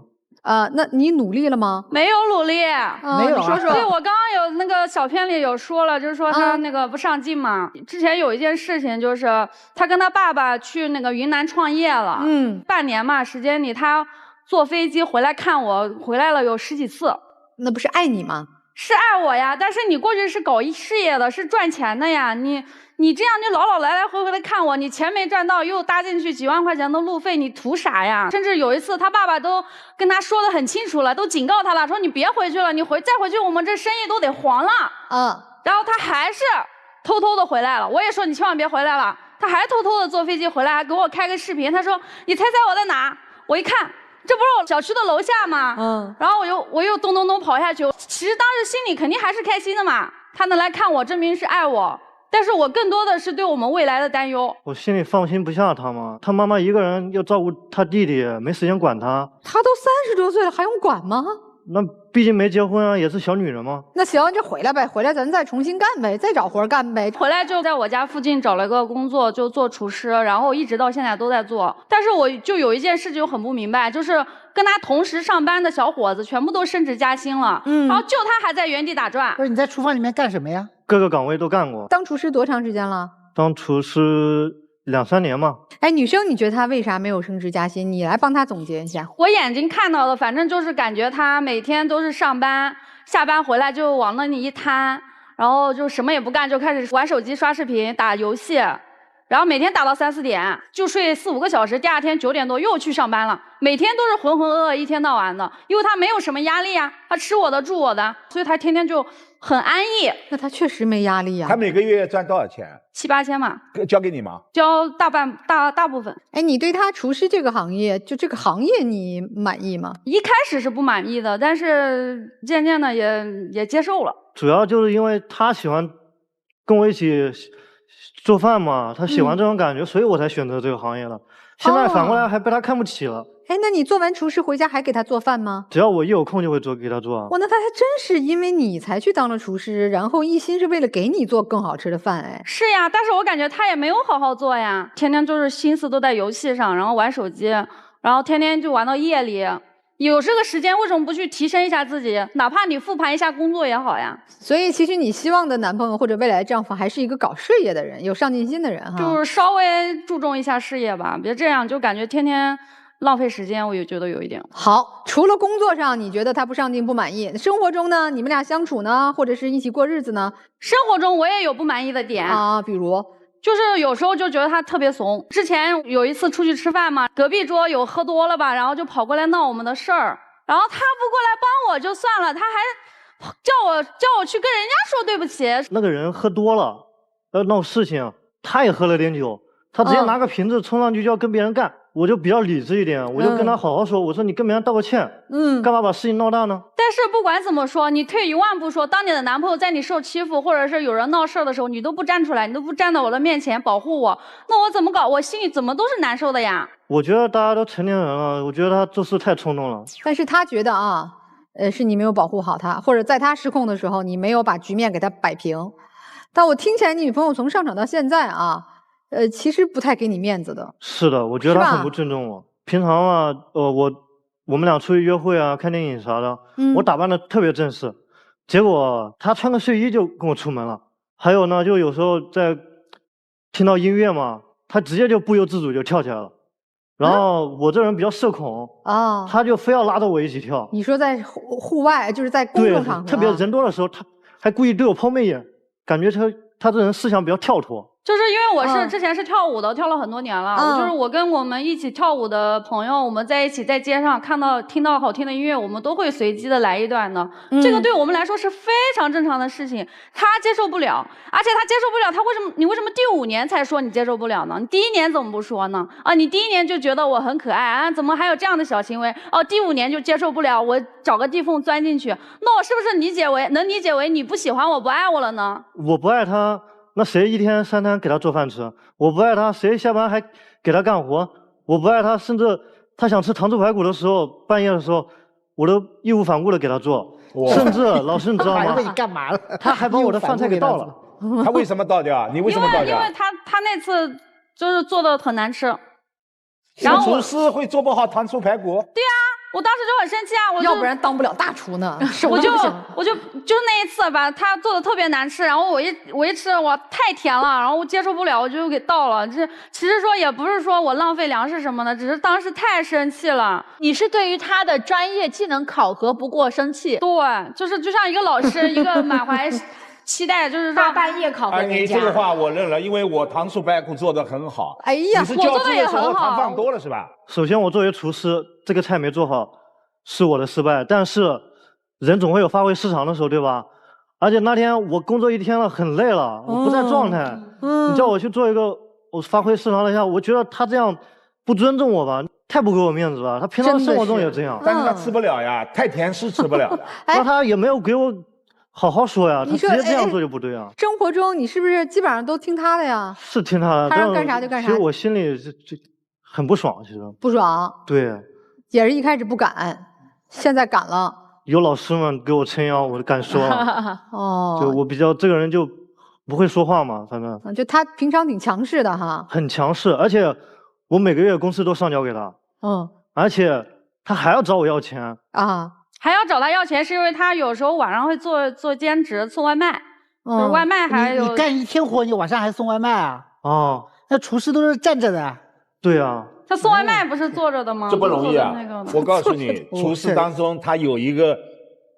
那你努力了吗？没有努力，没有。说说。对，我刚刚有那个小片里有说了，就是说他那个不上进嘛。之前有一件事情，就是他跟他爸爸去那个云南创业了，半年嘛时间里他。坐飞机回来看我，回来了有10几次，那不是爱你吗？是爱我呀，但是你过去是搞事业的，是赚钱的呀。你这样，你老来回的看我，你钱没赚到，又搭进去几万块钱的路费，你图啥呀？甚至有一次，他爸爸都跟他说得很清楚了，都警告他了，说你别回去了，你再回去，我们这生意都得黄了。然后他还是偷偷的回来了。我也说你千万别回来了，他还偷偷的坐飞机回来，还给我开个视频。他说你猜我在哪？我一看。这不是我小区的楼下吗？然后我又咚跑下去。其实当时心里肯定还是开心的嘛，他能来看我，证明是爱我。但是我更多的是对我们未来的担忧。我心里放心不下他嘛，他妈妈一个人要照顾他弟弟，没时间管他。他都30多岁了，还用管吗？那毕竟没结婚啊，也是小女人嘛。那行，就回来呗，回来咱再重新干呗，再找活干呗。回来就在我家附近找了个工作，就做厨师，然后一直到现在都在做。但是我就有一件事就很不明白，就是跟他同时上班的小伙子全部都升职加薪了，然后就他还在原地打转。不是你在厨房里面干什么呀？各个岗位都干过。当厨师多长时间了？当厨师2、3年嘛。哎，女生，你觉得他为啥没有升职加薪？你来帮他总结一下。我眼睛看到的，反正就是感觉他每天都是上班，下班回来就往那里一瘫，然后就什么也不干，就开始玩手机、刷视频、打游戏，然后每天打到3、4点，就睡4、5个小时，第二天9点多又去上班了，每天都是浑浑噩噩，一天到晚的。因为他没有什么压力啊，他吃我的住我的，所以他天天就很安逸。那他确实没压力啊。他每个月赚多少钱？7、8千嘛。交给你吗？交大部分。哎，你对他厨师这个行业，就这个行业你满意吗？一开始是不满意的，但是渐渐的也接受了。主要就是因为他喜欢跟我一起做饭嘛，他喜欢这种感觉，所以我才选择这个行业的。现在反过来还被他看不起了。哎，那你做完厨师回家还给他做饭吗？只要我一有空就会给他做啊。哇，那他还真是因为你才去当了厨师，然后一心是为了给你做更好吃的饭。哎，是呀，但是我感觉他也没有好好做呀，天天就是心思都在游戏上，然后玩手机，然后天天就玩到夜里。有这个时间，为什么不去提升一下自己？哪怕你复盘一下工作也好呀。所以其实你希望的男朋友或者未来的丈夫还是一个搞事业的人，有上进心的人哈。就是稍微注重一下事业吧，别这样就感觉天天浪费时间，我也觉得有一点。好，除了工作上你觉得他不上进不满意，生活中呢，你们俩相处呢，或者是一起过日子呢？生活中我也有不满意的点啊，比如。就是有时候就觉得他特别怂。之前有一次出去吃饭嘛，隔壁桌有喝多了吧，然后就跑过来闹我们的事儿，然后他不过来帮我就算了，他还叫我去跟人家说对不起。那个人喝多了要闹事情，他也喝了点酒，他直接拿个瓶子冲上去就要跟别人干。我就比较理智一点，我就跟他好好说，我说你跟别人道个歉，干嘛把事情闹大呢？但是不管怎么说，你退1万步说，当你的男朋友在你受欺负或者是有人闹事的时候，你都不站出来，你都不站到我的面前保护我，那我怎么搞？我心里怎么都是难受的呀。我觉得大家都成年人了，我觉得他做事太冲动了。但是他觉得啊，是你没有保护好他，或者在他失控的时候，你没有把局面给他摆平。但我听起来，你女朋友从上场到现在啊。其实不太给你面子的。是的，我觉得他很不尊重我。平常啊，我们俩出去约会啊、看电影啥的，我打扮的特别正式，结果他穿个睡衣就跟我出门了。还有呢，就有时候在听到音乐嘛，他直接就不由自主就跳起来了。然后我这人比较社恐啊，他就非要拉着我一起跳。你说在户外，就是在公众场合，特别人多的时候，他还故意对我抛媚眼，感觉他这人思想比较跳脱。就是因为我是之前是跳舞的，跳了很多年了。就是我跟我们一起跳舞的朋友，我们在一起在街上听到好听的音乐，我们都会随机的来一段的。这个对我们来说是非常正常的事情，他接受不了，而且他接受不了，你为什么第5年才说你接受不了呢？你第1年怎么不说呢？啊，你第1年就觉得我很可爱啊，怎么还有这样的小行为？哦，第5年就接受不了，我找个地缝钻进去，那我是不是能理解为你不喜欢我不爱我了呢？我不爱他。那谁1天3餐给他做饭吃？我不爱他，谁下班还给他干活？我不爱他，甚至他想吃糖醋排骨的时候，半夜的时候，我都义无反顾的给他做。甚至老师你知道吗？你干嘛了？他还把我的饭菜给倒了。他为什么倒掉？你为什么倒掉？因为他那次就是做的很难吃。然后厨师会做不好糖醋排骨？对啊，我当时就很生气啊，要不然当不了大厨呢，手我就都不行就是那一次把他做的特别难吃，然后我一吃，哇，太甜了，然后我接受不了，我就给倒了。这其实说也不是说我浪费粮食什么的，只是当时太生气了。你是对于他的专业技能考核不过生气？对，就是就像一个老师，一个满怀期待，就是大半夜考核人家。你这个话我认了，因为我糖醋排骨做的很好。哎呀，你是教书的时候糖放多了是吧？首先，我作为厨师，这个菜没做好是我的失败，但是人总会有发挥失常的时候，对吧？而且那天我工作一天了，很累了，我不在状态。你叫我去做一个，我发挥失常了一下，我觉得他这样不尊重我吧，太不给我面子了。他平常生活中也这样，但是他吃不了呀，太甜是吃不了的。那他也没有给我好好说呀，他直接这样做就不对啊。生活中你是不是基本上都听他的呀？是听他的，他让干啥就干啥。其实我心里这很不爽，其实不爽。对，也是一开始不敢，现在敢了。有老师们给我撑腰，我就敢说了。哦，就我比较这个人就不会说话嘛，反正。就他平常挺强势的哈。很强势，而且我每个月工资都上交给他。而且他还要找我要钱啊。还要找他要钱，是因为他有时候晚上会做兼职，送外卖。就是外卖还有你干一天活，你晚上还送外卖啊？哦，那厨师都是站着的。对啊。他送外卖不是坐着的吗？这不容易啊！我告诉你，厨师当中他有一个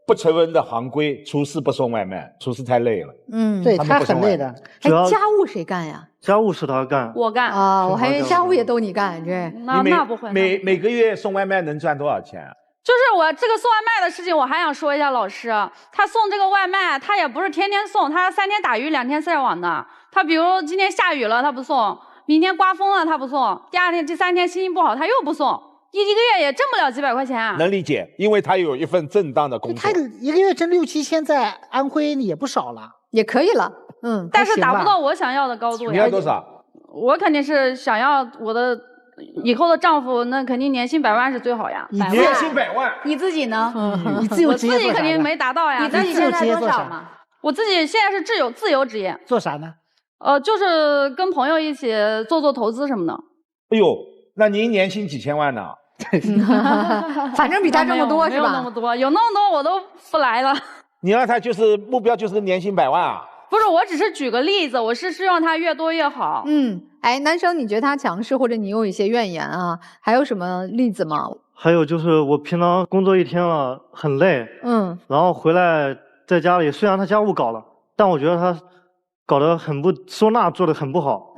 不成文的行规，厨师不送外卖，厨师太累了。对他很累的。哎，家务谁干呀？家务是他干。我干啊，我还以为家务也都你干，这那不会。每个月送外卖能赚多少钱啊？就是我这个送外卖的事情，我还想说一下老师，他送这个外卖，他也不是天天送，他3天打鱼2天晒网的。他比如今天下雨了，他不送；明天刮风了，他不送；第3天心情不好，他又不送。一个月也挣不了几百块钱。能理解，因为他有一份正当的工作。他一个月挣6、7千，在安徽也不少了，也可以了。但是达不到我想要的高度呀。你要多少？我肯定是想要我的以后的丈夫，那肯定年薪100万是最好呀。年薪100万，你自己呢？你自由职业我自己肯定没达到呀。你自己现在多少嘛？我自己现在是自由职业。做啥呢？就是跟朋友一起做投资什么的。哎呦，那您年薪几千万呢？反正比他这么多是吧？没有那么多，有那么多我都不来了。你让他就是目标就是年薪100万啊？不是，我只是举个例子，我是希望他越多越好。哎，男生你觉得他强势，或者你有一些怨言啊？还有什么例子吗？还有就是我平常工作一天了，很累，然后回来在家里，虽然他家务搞了，但我觉得他搞得很不收纳做得很不好。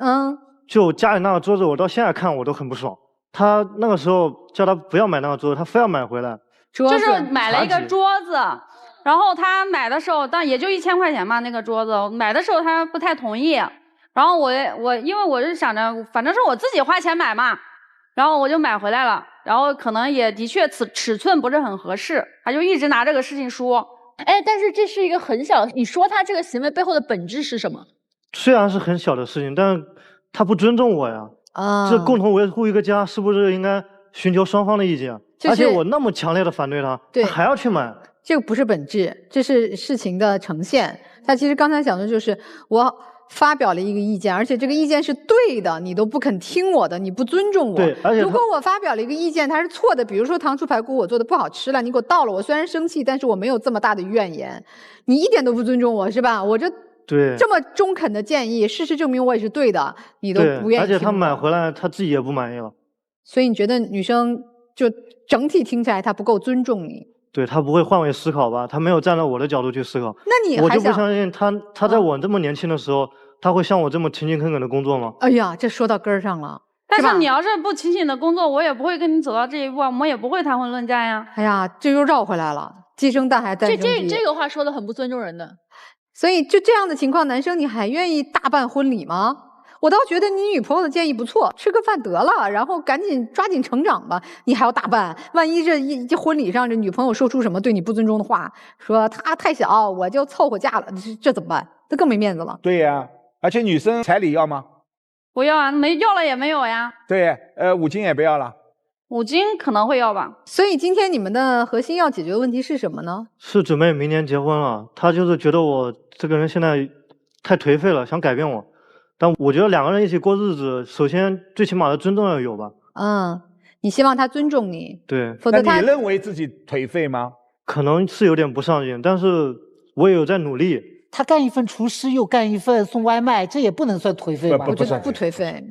就家里那个桌子，我到现在看我都很不爽。他那个时候叫他不要买那个桌子，他非要买回来。就是买了一个桌子，然后他买的时候，但也就1000块钱嘛，那个桌子买的时候他不太同意。然后我因为我是想着，反正是我自己花钱买嘛，然后我就买回来了。然后可能也的确尺寸不是很合适，他就一直拿这个事情说。哎，但是这是一个很小，你说他这个行为背后的本质是什么？虽然是很小的事情，但是他不尊重我呀。这共同维护一个家，是不是应该寻求双方的意见？而且我那么强烈的反对他，他还要去买。这个不是本质，这是事情的呈现。他其实刚才讲的就是我发表了一个意见，而且这个意见是对的，你都不肯听我的，你不尊重我。对，而且如果我发表了一个意见，它是错的，比如说糖醋排骨我做的不好吃了，你给我倒了，我虽然生气，但是我没有这么大的怨言，你一点都不尊重我，是吧？我这么中肯的建议，事实证明我也是对的，你都不愿意听。而且他买回来他自己也不满意了。所以你觉得女生就整体听起来她不够尊重你？对，他不会换位思考吧？他没有站在我的角度去思考。那你还我就不相信他在我这么年轻的时候，他会像我这么勤勤恳恳的工作吗？哎呀，这说到根儿上了。但是你要是不勤勤的工作，我也不会跟你走到这一步，我们也不会谈婚论嫁呀。哎呀，这又绕回来了，鸡生蛋还蛋生鸡。这个话说的很不尊重人的。所以就这样的情况，男生你还愿意大办婚礼吗？我倒觉得你女朋友的建议不错，吃个饭得了，然后抓紧成长吧。你还要大办，万一这婚礼上这女朋友说出什么对你不尊重的话，说她太小，我就凑合嫁了，这怎么办？这更没面子了。对呀，而且女生彩礼要吗？不要啊，没要了也没有呀。对，5金也不要了。5金可能会要吧。所以今天你们的核心要解决的问题是什么呢？是准备明年结婚了，他就是觉得我这个人现在太颓废了，想改变我。但我觉得2个人一起过日子，首先最起码的尊重要有吧。你希望他尊重你。对，否则他那你认为自己颓废吗？可能是有点不上进，但是我也有在努力。他干一份厨师，又干一份送外卖，这也不能算颓废吧？我觉得不颓废，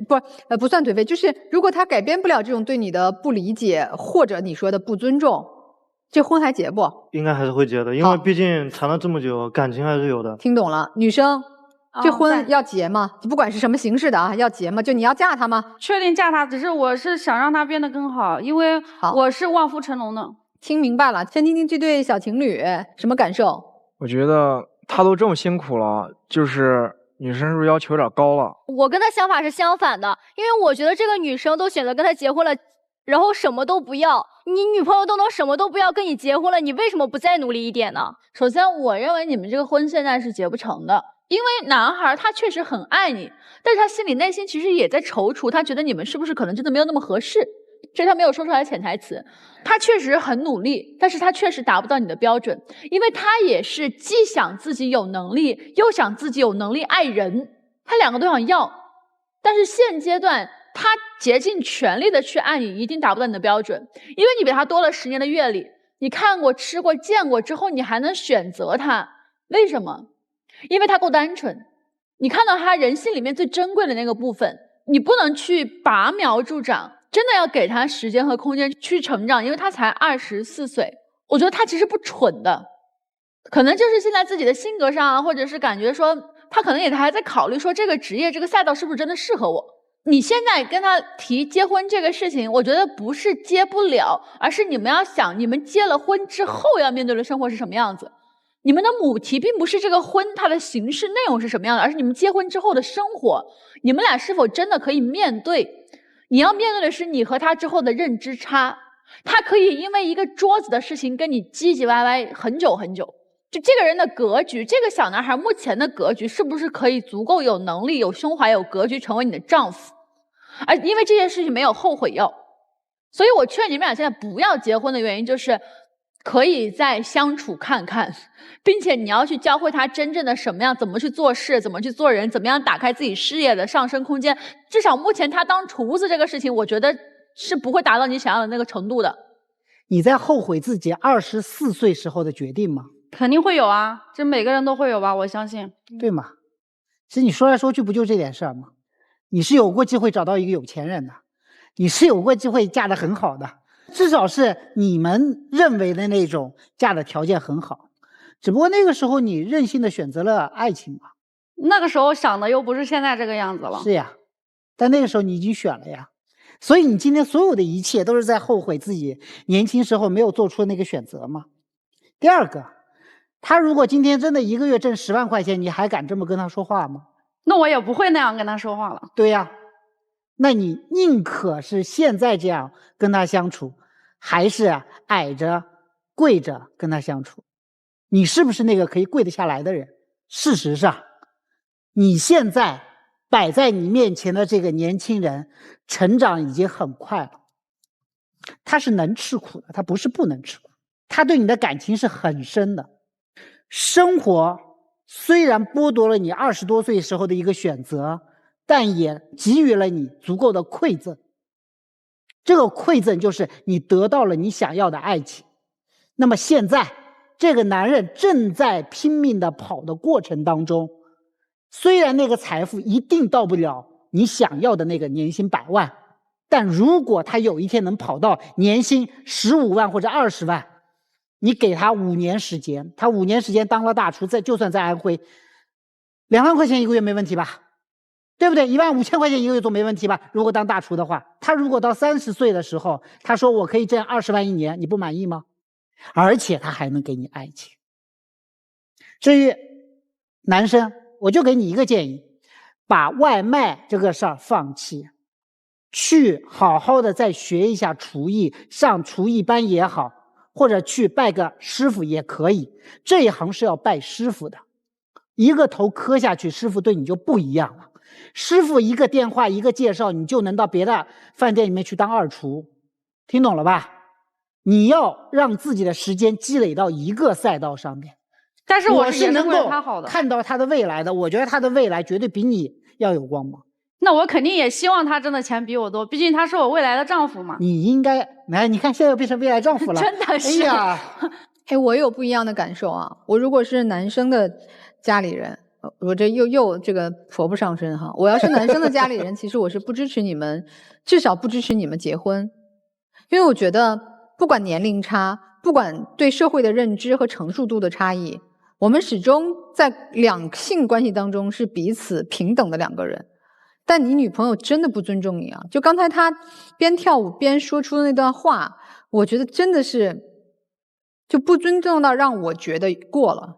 不算颓废。就是如果他改变不了这种对你的不理解，或者你说的不尊重，这婚还结不？应该还是会结的，因为毕竟谈了这么久，感情还是有的。听懂了，女生，这婚要结吗？不管是什么形式的啊，要结吗？就你要嫁他吗？确定嫁他，只是我是想让他变得更好，因为我是望夫成龙的。听明白了，先听听这对小情侣什么感受？我觉得他都这么辛苦了，就是女生是不是要求有点高了？我跟他想法是相反的，因为我觉得这个女生都选择跟他结婚了，然后什么都不要，你女朋友都能什么都不要跟你结婚了，你为什么不再努力一点呢？首先，我认为你们这个婚现在是结不成的，因为男孩他确实很爱你，但是他心里内心其实也在踌躇，他觉得你们是不是可能真的没有那么合适，这是他没有说出来的潜台词。他确实很努力，但是他确实达不到你的标准，因为他也是既想自己有能力，又想自己有能力爱人，他两个都想要。但是现阶段他竭尽全力的去爱你，一定达不到你的标准，因为你比他多了10年的阅历，你看过、吃过、见过之后，你还能选择他，为什么？因为他够单纯，你看到他人性里面最珍贵的那个部分，你不能去拔苗助长。真的要给他时间和空间去成长，因为他才24岁，我觉得他其实不蠢的，可能就是现在自己的性格上啊，或者是感觉说他可能也还在考虑说这个职业这个赛道是不是真的适合我。你现在跟他提结婚这个事情，我觉得不是结不了，而是你们要想你们结了婚之后要面对的生活是什么样子。你们的母题并不是这个婚它的形式内容是什么样的，而是你们结婚之后的生活，你们俩是否真的可以面对。你要面对的是你和他之后的认知差，他可以因为一个桌子的事情跟你唧唧歪歪很久很久。就这个人的格局，这个小男孩目前的格局是不是可以足够有能力、有胸怀、有格局成为你的丈夫？而因为这件事情没有后悔药，所以我劝你们俩现在不要结婚的原因就是可以再相处看看，并且你要去教会他真正的什么样，怎么去做事，怎么去做人，怎么样打开自己事业的上升空间。至少目前他当厨子这个事情，我觉得是不会达到你想要的那个程度的。你在后悔自己24岁时候的决定吗？肯定会有啊，这每个人都会有吧，我相信。对吗？其实你说来说去不就这点事儿吗？你是有过机会找到一个有钱人的，你是有过机会嫁得很好的，至少是你们认为的那种嫁的条件很好，只不过那个时候你任性的选择了爱情嘛。那个时候想的又不是现在这个样子了。是呀，但那个时候你已经选了呀，所以你今天所有的一切都是在后悔自己年轻时候没有做出那个选择嘛。第二个，他如果今天真的一个月挣10万块钱，你还敢这么跟他说话吗？那我也不会那样跟他说话了。对呀，那你宁可是现在这样跟他相处，还是矮着跪着跟他相处？你是不是那个可以跪得下来的人？事实上，你现在摆在你面前的这个年轻人成长已经很快了，他是能吃苦的，他不是不能吃苦，他对你的感情是很深的。生活虽然剥夺了你20多岁时候的一个选择，但也给予了你足够的馈赠。这个馈赠就是你得到了你想要的爱情。那么现在这个男人正在拼命的跑的过程当中，虽然那个财富一定到不了你想要的那个年薪100万，但如果他有一天能跑到年薪15万或者20万，你给他5年时间，他5年时间当了大厨，就算在安徽，2万块钱一个月没问题吧？对不对？15000块钱一个月都没问题吧？如果当大厨的话，他如果到30岁的时候，他说我可以挣20万一年，你不满意吗？而且他还能给你爱情。至于男生，我就给你一个建议，把外卖这个事儿放弃，去好好的再学一下厨艺，上厨艺班也好，或者去拜个师傅也可以。这一行是要拜师傅的，一个头磕下去，师傅对你就不一样了。师傅一个电话一个介绍，你就能到别的饭店里面去当二厨，听懂了吧？你要让自己的时间积累到一个赛道上面。但是我是能够他好的看到他的未来的，我觉得他的未来绝对比你要有光芒。那我肯定也希望他挣的钱比我多，毕竟他是我未来的丈夫嘛。你应该来，你看现在又变成未来丈夫了，真的是。哎呀，哎，我有不一样的感受啊！我如果是男生的家里人，我这又这个佛不上身哈。我要是男生的家里人，其实我是不支持你们，至少不支持你们结婚，因为我觉得不管年龄差，不管对社会的认知和成熟度的差异，我们始终在两性关系当中是彼此平等的两个人。但你女朋友真的不尊重你啊！就刚才她边跳舞边说出的那段话，我觉得真的是就不尊重到让我觉得过了。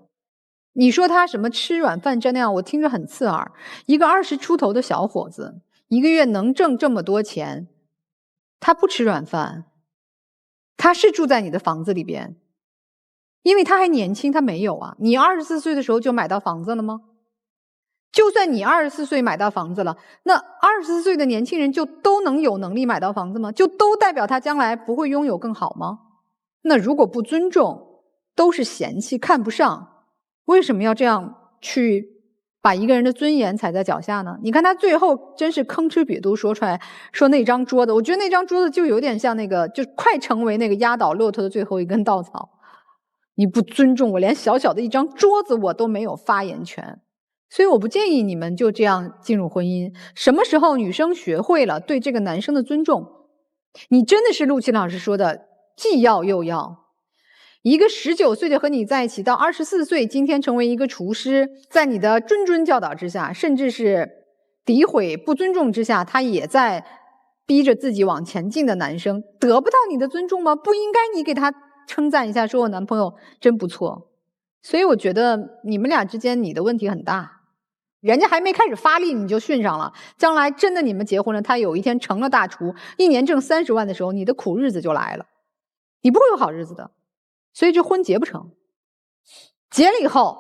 你说他什么吃软饭这样，我听着很刺耳。一个20出头的小伙子，一个月能挣这么多钱，他不吃软饭，他是住在你的房子里边，因为他还年轻，他没有啊。你24岁的时候就买到房子了吗？就算你24岁买到房子了，那24岁的年轻人就都能有能力买到房子吗？就都代表他将来不会拥有更好吗？那如果不尊重，都是嫌弃看不上，为什么要这样去把一个人的尊严踩在脚下呢？你看他最后真是吭哧瘪肚说出来，说那张桌子，我觉得那张桌子就有点像那个，就快成为那个压倒骆驼的最后一根稻草。你不尊重我，连小小的一张桌子我都没有发言权。所以我不建议你们就这样进入婚姻。什么时候女生学会了对这个男生的尊重，你真的是陆琪老师说的既要又要。一个19岁就和你在一起，到24岁今天成为一个厨师，在你的谆谆教导之下，甚至是诋毁不尊重之下，他也在逼着自己往前进的男生，得不到你的尊重吗？不应该你给他称赞一下，说我男朋友真不错。所以我觉得你们俩之间你的问题很大，人家还没开始发力你就训上了，将来真的你们结婚了，他有一天成了大厨，一年挣30万的时候，你的苦日子就来了，你不会有好日子的。所以这婚结不成，结了以后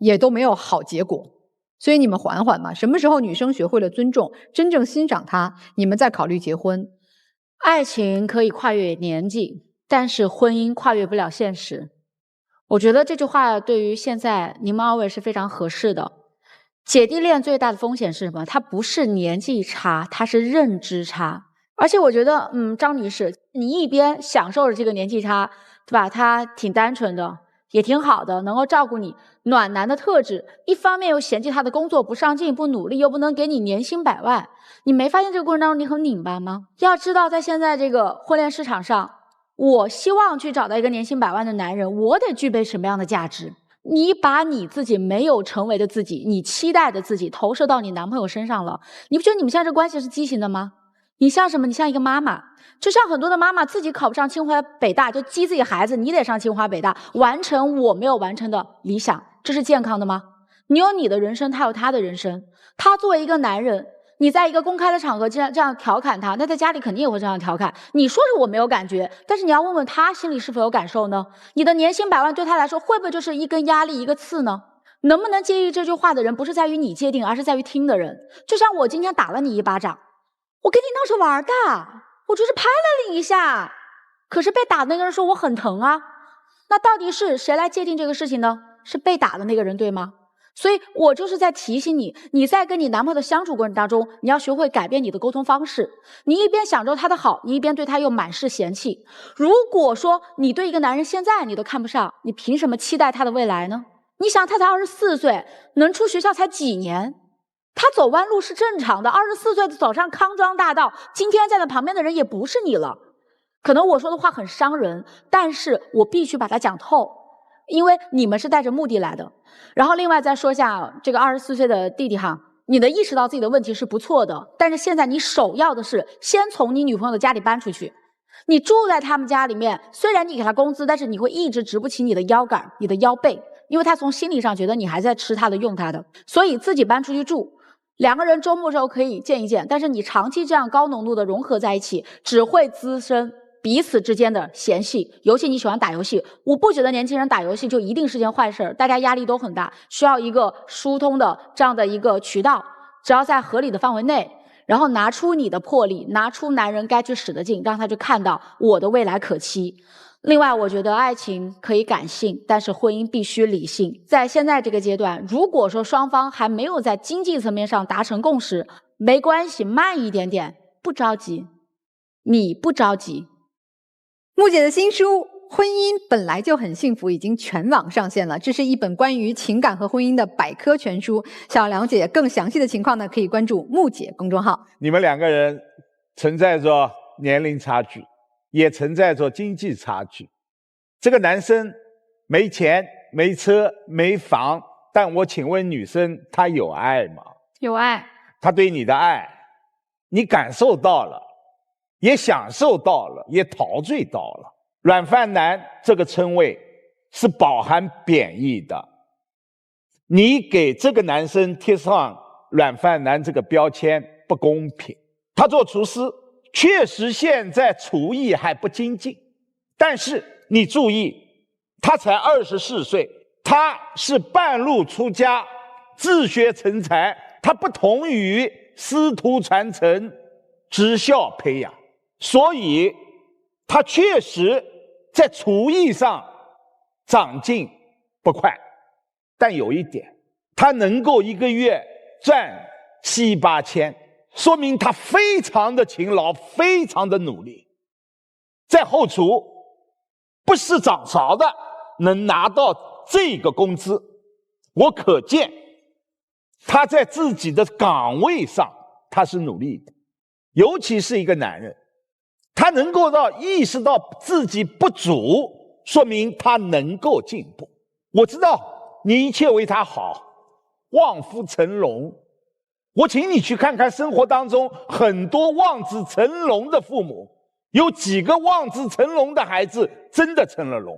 也都没有好结果。所以你们缓缓嘛，什么时候女生学会了尊重，真正欣赏她，你们再考虑结婚。爱情可以跨越年纪，但是婚姻跨越不了现实。我觉得这句话对于现在你们2位是非常合适的。姐弟恋最大的风险是什么？它不是年纪差，它是认知差。而且我觉得，张女士，你一边享受着这个年纪差，对吧？他挺单纯的，也挺好的，能够照顾你，暖男的特质。一方面又嫌弃他的工作不上进、不努力，又不能给你年薪100万。你没发现这个过程当中你很拧巴吗？要知道，在现在这个婚恋市场上，我希望去找到一个年薪100万的男人，我得具备什么样的价值？你把你自己没有成为的自己，你期待的自己投射到你男朋友身上了，你不觉得你们现在这关系是畸形的吗？你像什么？你像一个妈妈，就像很多的妈妈自己考不上清华北大，就激自己孩子，你得上清华北大，完成我没有完成的理想，这是健康的吗？你有你的人生，他有他的人生。他作为一个男人，你在一个公开的场合这样调侃他，那在家里肯定也会这样调侃。你说是我没有感觉，但是你要问问他心里是否有感受呢？你的年薪100万对他来说，会不会就是一根压力一个刺呢？能不能介意这句话的人，不是在于你界定，而是在于听的人。就像我今天打了你一巴掌，我跟你闹着玩的，我就是拍了你一下，可是被打的那个人说我很疼啊，那到底是谁来界定这个事情呢？是被打的那个人，对吗？所以我就是在提醒你，你在跟你男朋友的相处过程当中，你要学会改变你的沟通方式。你一边想着他的好，你一边对他又满是嫌弃。如果说你对一个男人现在你都看不上，你凭什么期待他的未来呢？你想他才24岁，能出学校才几年？他走弯路是正常的，24岁走上康庄大道，今天站在旁边的人也不是你了。可能我说的话很伤人，但是我必须把它讲透，因为你们是带着目的来的。然后另外再说一下这个24岁的弟弟哈，你的意识到自己的问题是不错的，但是现在你首要的是先从你女朋友的家里搬出去。你住在他们家里面，虽然你给他工资，但是你会一直直不起你的腰杆、你的腰背，因为他从心理上觉得你还在吃他的、用他的，所以自己搬出去住。2个人周末时候可以见一见，但是你长期这样高浓度的融合在一起，只会滋生彼此之间的嫌隙。尤其你喜欢打游戏，我不觉得年轻人打游戏就一定是件坏事，大家压力都很大，需要一个疏通的这样的一个渠道，只要在合理的范围内，然后拿出你的魄力，拿出男人该去使的劲，让他去看到我的未来可期。另外，我觉得爱情可以感性，但是婚姻必须理性。在现在这个阶段，如果说双方还没有在经济层面上达成共识，没关系，慢一点点，不着急，你不着急。木姐的新书《婚姻本来就很幸福》已经全网上线了，这是一本关于情感和婚姻的百科全书。想了解更详细的情况呢，可以关注木姐公众号。你们两个人存在着年龄差距，也存在着经济差距。这个男生没钱、没车、没房，但我请问女生，她有爱吗？有爱。他对你的爱，你感受到了，也享受到了，也陶醉到了。软饭男这个称谓是饱含贬义的，你给这个男生贴上软饭男这个标签不公平。他做厨师，确实现在厨艺还不精进，但是你注意，他才24岁，他是半路出家，自学成才。它不同于师徒传承、职校培养，所以它确实在厨艺上长进不快。但有一点，他能够一个月赚7、8千，说明他非常的勤劳，非常的努力。在后厨不是掌勺的能拿到这个工资，我可见他在自己的岗位上他是努力的。尤其是一个男人，他能够意识到自己不足，说明他能够进步。我知道你一切为他好，望夫成龙。我请你去看看生活当中很多望子成龙的父母，有几个望子成龙的孩子真的成了龙。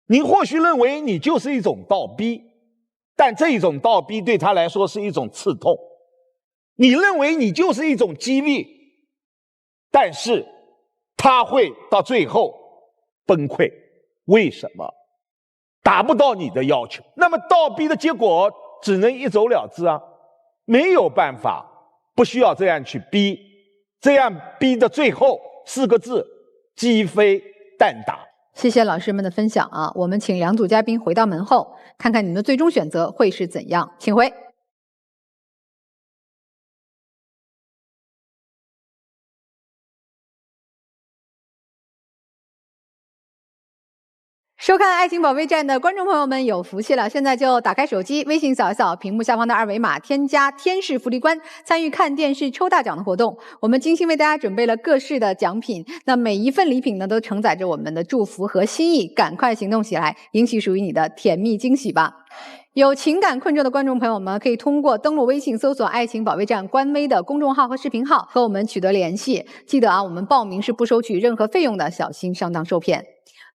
您或许认为你就是一种倒逼，但这一种倒逼对他来说是一种刺痛。你认为你就是一种激励，但是他会到最后崩溃。为什么？达不到你的要求。那么倒逼的结果只能一走了之啊，没有办法，不需要这样去逼，这样逼的最后4个字：鸡飞蛋打。谢谢老师们的分享啊！我们请2组嘉宾回到门后，看看你们的最终选择会是怎样。请回。收看《爱情保卫战》的观众朋友们有福气了，现在就打开手机，微信扫一扫屏幕下方的2维码，添加天使福利官，参与看电视抽大奖的活动。我们精心为大家准备了各式的奖品，那每一份礼品呢，都承载着我们的祝福和心意，赶快行动起来，迎娶属于你的甜蜜惊喜吧！有情感困惑的观众朋友们，可以通过登录微信搜索“爱情保卫战”官微的公众号和视频号和我们取得联系。记得啊，我们报名是不收取任何费用的，小心上当受骗。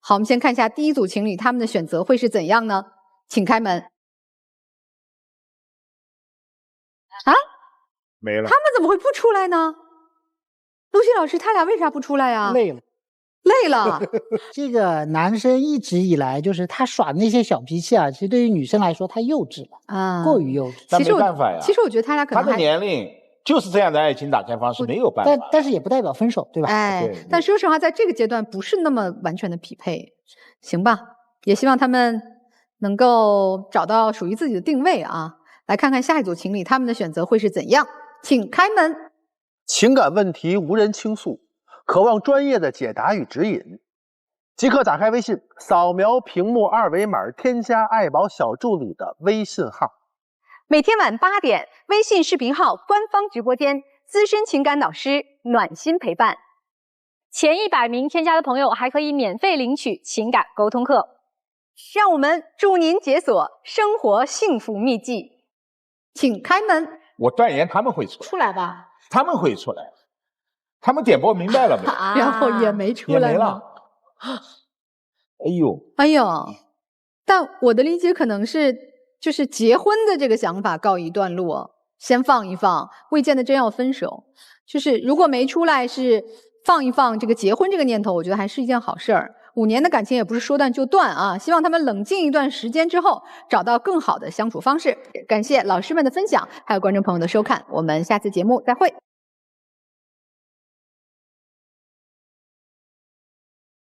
好，我们先看一下第1组情侣他们的选择会是怎样呢？请开门。啊？没了。他们怎么会不出来呢？陆琪老师，他俩为啥不出来呀？累了。累了。这个男生一直以来就是他耍的那些小脾气啊，其实对于女生来说太幼稚了啊，过于幼稚。但没办法呀。其实我觉得他俩可能他的年龄就是这样的爱情打开方式，没有办法。但是也不代表分手，对吧？哎，但说实话，在这个阶段不是那么完全的匹配，行吧？也希望他们能够找到属于自己的定位啊！来看看下一组情侣他们的选择会是怎样，请开门。情感问题无人倾诉，渴望专业的解答与指引，即刻打开微信，扫描屏幕2维码，添加爱宝小助理的微信号。每天晚8点，微信视频号官方直播间，资深情感导师暖心陪伴。前100名添加的朋友还可以免费领取情感沟通课。让我们祝您解锁生活幸福秘籍，请开门。我断言他们会出来吧，他们会出来，他们点播明白了没？然后也没出来，也没了。哎呦，哎呦！但我的理解可能是，就是结婚的这个想法告一段落，先放一放，未见得真要分手。就是如果没出来，是放一放这个结婚这个念头，我觉得还是一件好事儿。5年的感情也不是说断就断啊，希望他们冷静一段时间之后，找到更好的相处方式。感谢老师们的分享，还有观众朋友的收看，我们下次节目再会。